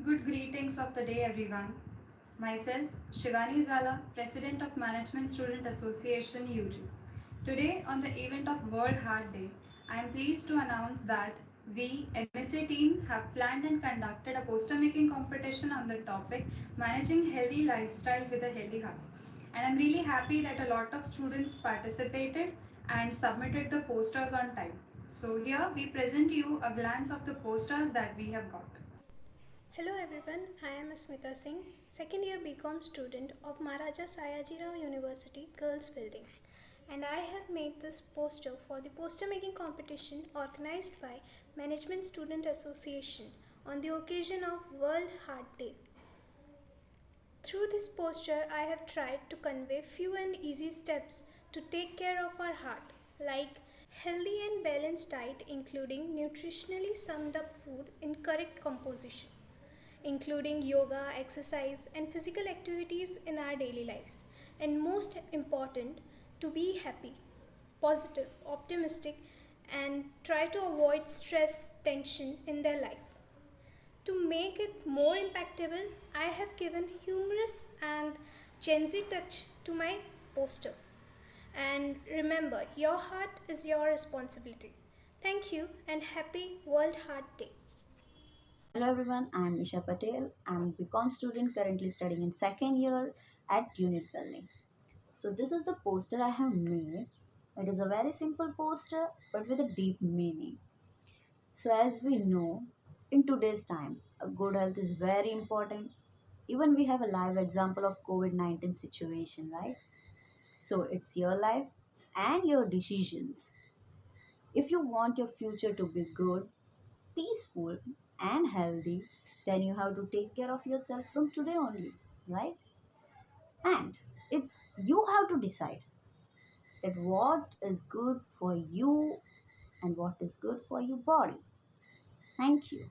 Good greetings of the day, everyone. Myself, Shivani Zala, President of Management Student Association UG. Today, on the event of World Heart Day, I am pleased to announce that we, MSA team, have planned and conducted a poster making competition on the topic Managing Healthy Lifestyle with a Healthy Heart. And I'm really happy that a lot of students participated and submitted the posters on time. So, here we present you a glance of the posters that we have got. Hello everyone, I am Asmita Singh, second year BCom student of Maharaja Sayajirao University Girls Building, and I have made this poster for the poster making competition organized by Management Student Association on the occasion of World Heart Day. Through this poster, I have tried to convey few and easy steps to take care of our heart, like healthy and balanced diet including nutritionally summed up food in correct composition, including yoga, exercise, and physical activities in our daily lives. And most important, to be happy, positive, optimistic, and try to avoid stress, tension in their life. To make it more impactable, I have given humorous and Gen Z touch to my poster. And remember, your heart is your responsibility. Thank you and happy World Heart Day. Hello everyone, I am Nisha Patel. I am a BCom student currently studying in second year at Unit Building. So this is the poster I have made. It is a very simple poster but with a deep meaning. So as we know, in today's time, a good health is very important. Even we have a live example of COVID-19 situation, right? So it's your life and your decisions. If you want your future to be good, peaceful and healthy, then you have to take care of yourself from today only, right? And it's you have to decide that what is good for you and what is good for your body. Thank you.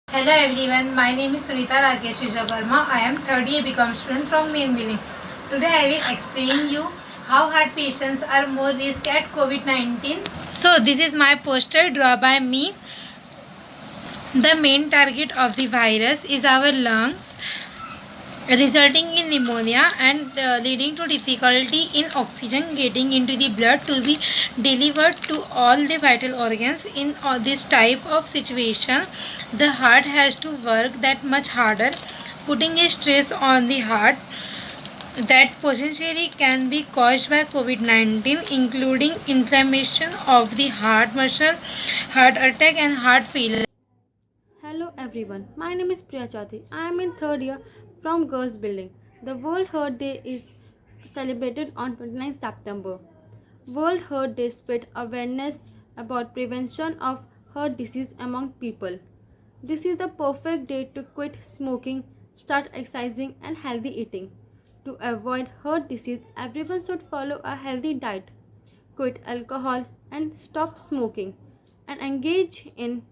Hello everyone, my name is Sunita Rakesh Vijayakarma. I am third year BCom student from main building. Today I will explain you how heart patients are more risk at COVID-19. So this is my poster drawn by me. The main target of the virus is our lungs, resulting in pneumonia and leading to difficulty in oxygen getting into the blood to be delivered to all the vital organs. In this type of situation, the heart has to work that much harder, putting a stress on the heart that potentially can be caused by COVID-19, including inflammation of the heart muscle, heart attack, and heart failure. Hello everyone, my name is Priya Chaudhary. I am in third year from Girls Building. The World Heart Day is celebrated on 29 September. World Heart Day spread awareness about prevention of heart disease among people. This is the perfect day to quit smoking, start exercising and healthy eating. To avoid heart disease, everyone should follow a healthy diet, quit alcohol and stop smoking, and engage in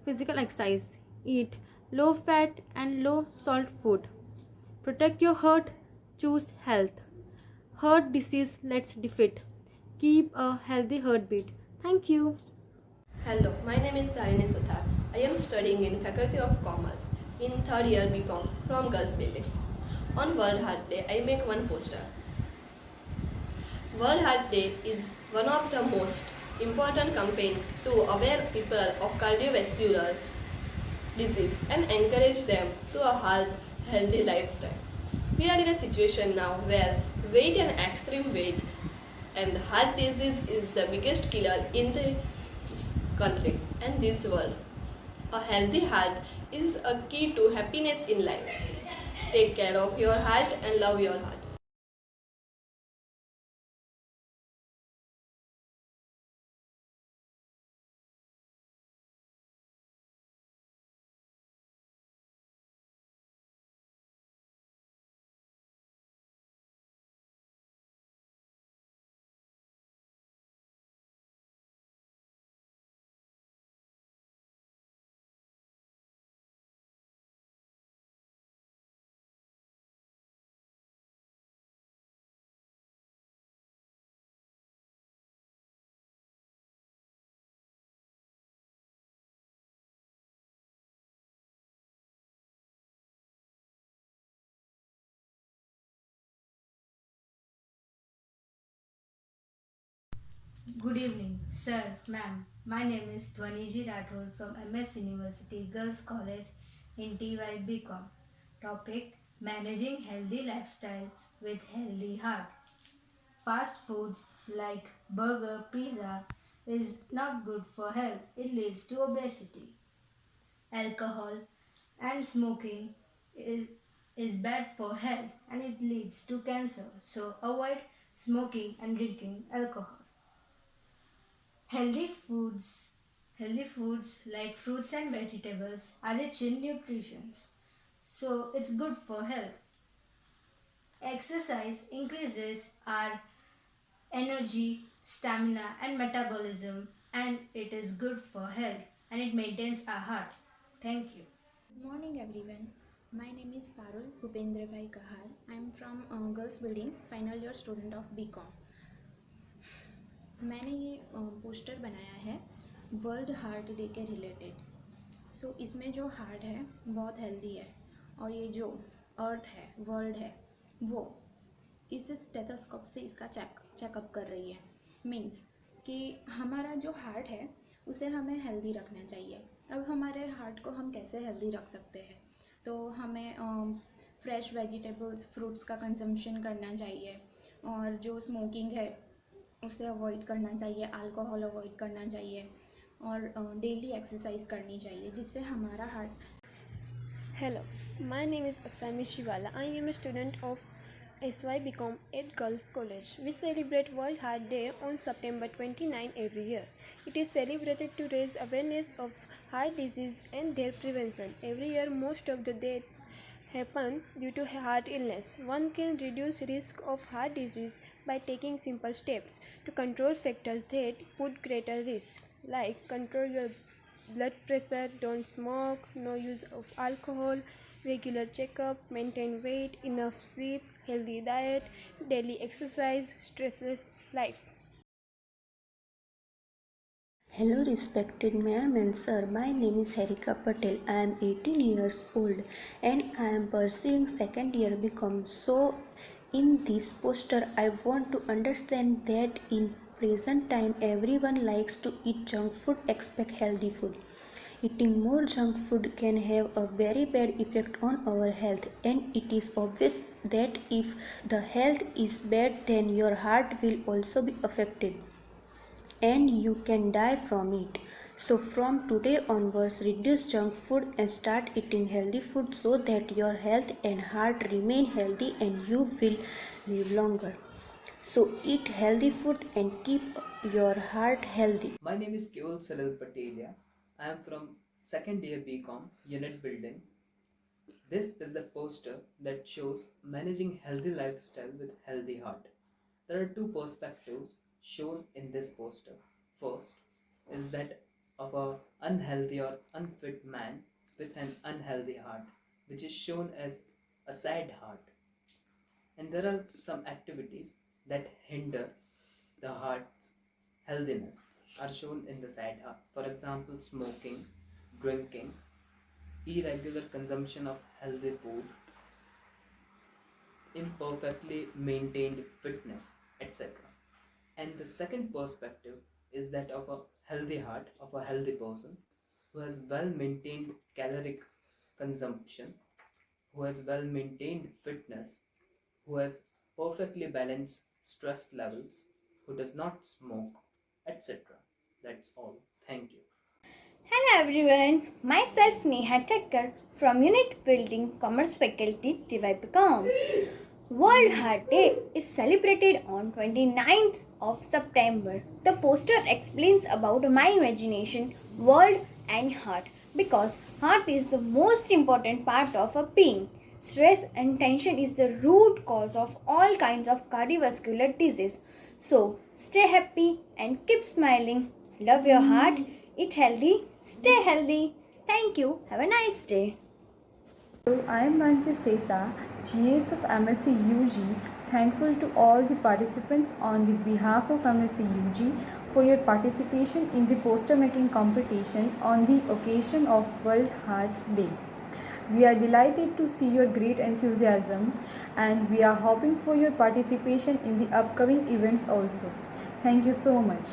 physical exercise. Eat low fat and low salt food. Protect your heart. Choose health. Heart disease, let's defeat. Keep a healthy heartbeat. Thank you. Hello, my name is Dharani Suthar. I am studying in Faculty of Commerce in third year BCom from Girls Building. On World Heart Day, I make one poster. World Heart Day is one of the most important campaign to aware people of cardiovascular disease and encourage them to a healthy lifestyle. We are in a situation now where weight and extreme weight and heart disease is the biggest killer in the country and this world. A healthy heart is a key to happiness in life. Take care of your heart and love your heart. Good evening, sir, ma'am. My name is Dhwaniji Rathod from MS University Girls College in TY BCom. Topic: Managing healthy lifestyle with healthy heart. Fast foods like burger, pizza is not good for health. It leads to obesity. Alcohol and smoking is bad for health and it leads to cancer. So avoid smoking and drinking alcohol. Healthy foods, healthy foods like fruits and vegetables are rich in nutrition. So it's good for health. Exercise increases our energy, stamina and metabolism and it is good for health and it maintains our heart. Thank you. Good morning everyone. My name is Parul Bhupendra Bhai Kahar. I am from Girls Building, final year student of BCom. मैंने ये poster बनाया है world heart day के related. सो इसमें जो heart है बहुत healthy है और ये जो अर्थ है वर्ल्ड है वो इस स्टेथोस्कोप से इसका चेकअप कर रही है। मीन्स कि हमारा जो हार्ट है उसे हमें हेल्दी रखना चाहिए। अब हमारे हार्ट को हम कैसे हेल्दी रख सकते हैं, तो हमें फ्रेश वेजिटेबल्स फ्रूट्स का कंजम्पशन करना चाहिए और जो स्मोकिंग है उसे अवॉइड करना चाहिए, अल्कोहल अवॉइड करना चाहिए और डेली एक्सरसाइज करनी चाहिए जिससे हमारा heart. Hello, my name is Aksami Shivala. I am a student of SY BCom at Girls College. We celebrate World Heart Day on September 29 every year. It is celebrated to raise awareness of heart disease and their prevention. Every year, most of the deaths happen due to heart illness. One can reduce risk of heart disease by taking simple steps to control factors that put greater risk, like control your blood pressure, don't smoke, no use of alcohol, regular checkup, maintain weight, enough sleep, healthy diet, daily exercise, stressless life. Hello respected ma'am and sir, my name is Harika Patel. I am 18 years old and I am pursuing second year BCom. So in this poster I want to understand that in present time everyone likes to eat junk food, expect healthy food. Eating more junk food can have a very bad effect on our health, and it is obvious that if the health is bad then your heart will also be affected and you can die from it. So from today onwards reduce junk food and start eating healthy food so that your health and heart remain healthy and you will live longer. So eat healthy food and keep your heart healthy. My name is Keval Salil Patelia. I am from second year BCom unit building. This is the poster that shows managing healthy lifestyle with healthy heart. There are two perspectives shown in this poster. First is that of a unhealthy or unfit man with an unhealthy heart, which is shown as a sad heart. And there are some activities that hinder the heart's healthiness are shown in the sad heart. For example, smoking, drinking, irregular consumption of healthy food, imperfectly maintained fitness, etc. And the second perspective is that of a healthy heart, of a healthy person who has well maintained caloric consumption, who has well maintained fitness, who has perfectly balanced stress levels, who does not smoke, etc. That's all. Thank you. Hello everyone, myself Neha Thakkar from Unit Building Commerce Faculty TYBCom. World Heart Day is celebrated on 29th of September. The poster explains about my imagination, world and heart because heart is the most important part of a being. Stress and tension is the root cause of all kinds of cardiovascular disease. So stay happy and keep smiling. Love your heart, eat healthy, stay healthy. Thank you. Have a nice day. Hello, I am Mansi Seta, GS of MSc UG. Thankful to all the participants on the behalf of MSc UG for your participation in the poster making competition on the occasion of World Heart Day. We are delighted to see your great enthusiasm and we are hoping for your participation in the upcoming events also. Thank you so much.